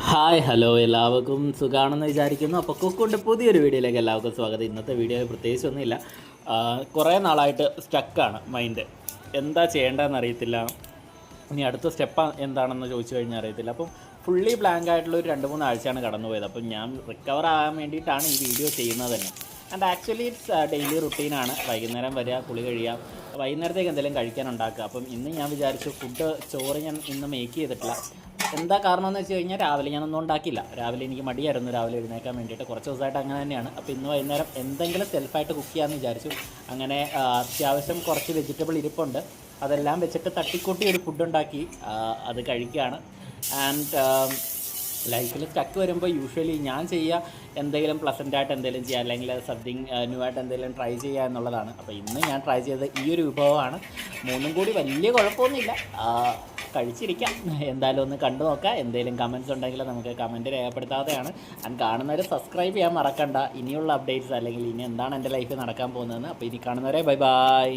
Hi hello എല്ലാവർക്കും സുഖമാണെന്ന് വിചാരിക്കുന്നു. അപ്പോൾ കുക്കുണ്ട് പുതിയൊരു വീഡിയോയിലേക്ക് എല്ലാവർക്കും സ്വാഗതം. ഇന്നത്തെ വീഡിയോയിൽ പ്രത്യേകിച്ചൊന്നുമില്ല. കുറേ നാളായിട്ട് സ്റ്റക്കാണ് മൈൻഡ്. എന്താ ചെയ്യേണ്ടതെന്ന് അറിയത്തില്ല. ഇനി അടുത്ത സ്റ്റെപ്പ് എന്താണെന്ന് ചോദിച്ചു കഴിഞ്ഞാൽ അറിയത്തില്ല. അപ്പം ഫുള്ളി ബ്ലാങ്ക് ആയിട്ടുള്ള ഒരു 2-3 ആഴ്ചയാണ് കടന്നുപോയത്. അപ്പം ഞാൻ റിക്കവർ ആകാൻ വേണ്ടിയിട്ടാണ് ഈ വീഡിയോ ചെയ്യുന്നത് തന്നെ. ആൻഡ് ആക്ച്വലി ഇറ്റ്സ് ഡെയിലി റുട്ടീനാണ്. വൈകുന്നേരം വരിക, കുളി കഴിയുക, വൈകുന്നേരത്തേക്ക് എന്തെങ്കിലും കഴിക്കാൻ ഉണ്ടാക്കുക. അപ്പം ഇന്ന് ഞാൻ വിചാരിച്ചു ചോറ് ഞാൻ ഇന്ന് മേക്ക് ചെയ്തിട്ടില്ല. എന്താ കാരണം എന്ന് വെച്ച് കഴിഞ്ഞാൽ രാവിലെ ഞാനൊന്നും ഉണ്ടാക്കില്ല. രാവിലെ എനിക്ക് മടിയായിരുന്നു രാവിലെ എഴുന്നേക്കാൻ വേണ്ടിയിട്ട്. കുറച്ച് ദിവസമായിട്ട് അങ്ങനെ തന്നെയാണ്. അപ്പോൾ ഇന്ന് വൈകുന്നേരം എന്തെങ്കിലും സെൽഫായിട്ട് കുക്ക് ചെയ്യാമെന്ന് വിചാരിച്ചു. അങ്ങനെ അത്യാവശ്യം കുറച്ച് വെജിറ്റബിൾ ഇരിപ്പുണ്ട്. അതെല്ലാം വെച്ചിട്ട് തട്ടിക്കൂട്ടി ഒരു ഫുഡ് ഉണ്ടാക്കി അത് കഴിക്കുകയാണ്. ആൻഡ് ലൈഫിൽ സ്റ്റക്ക് വരുമ്പോൾ യൂഷ്വലി ഞാൻ ചെയ്യുക എന്തെങ്കിലും പ്ലസൻ്റായിട്ട് എന്തെങ്കിലും ചെയ്യുക, അല്ലെങ്കിൽ സംതിങ് ന്യൂ ആയിട്ട് എന്തെങ്കിലും ട്രൈ ചെയ്യുക എന്നുള്ളതാണ്. അപ്പോൾ ഇന്ന് ഞാൻ ട്രൈ ചെയ്ത ഈ ഒരു വിഭവമാണ്. മൂന്നും കൂടി വലിയ കുഴപ്പമൊന്നുമില്ല, കഴിച്ചിരിക്കാം. എന്തായാലും ഒന്ന് കണ്ടു നോക്കാം. എന്തെങ്കിലും കമൻറ്റ്സ് ഉണ്ടെങ്കിൽ നമുക്ക് കമൻറ്റ് രേഖപ്പെടുത്താതെയാണ്. ആൻഡ് കാണുന്നവർ സബ്സ്ക്രൈബ് ചെയ്യാൻ മറക്കണ്ട, ഇനിയുള്ള അപ്ഡേറ്റ്സ് അല്ലെങ്കിൽ ഇനി എന്താണ് എൻ്റെ ലൈഫിൽ നടക്കാൻ പോകുന്നതെന്ന്. അപ്പോൾ ഇനി കാണുന്നവരെ ബൈ ബൈ.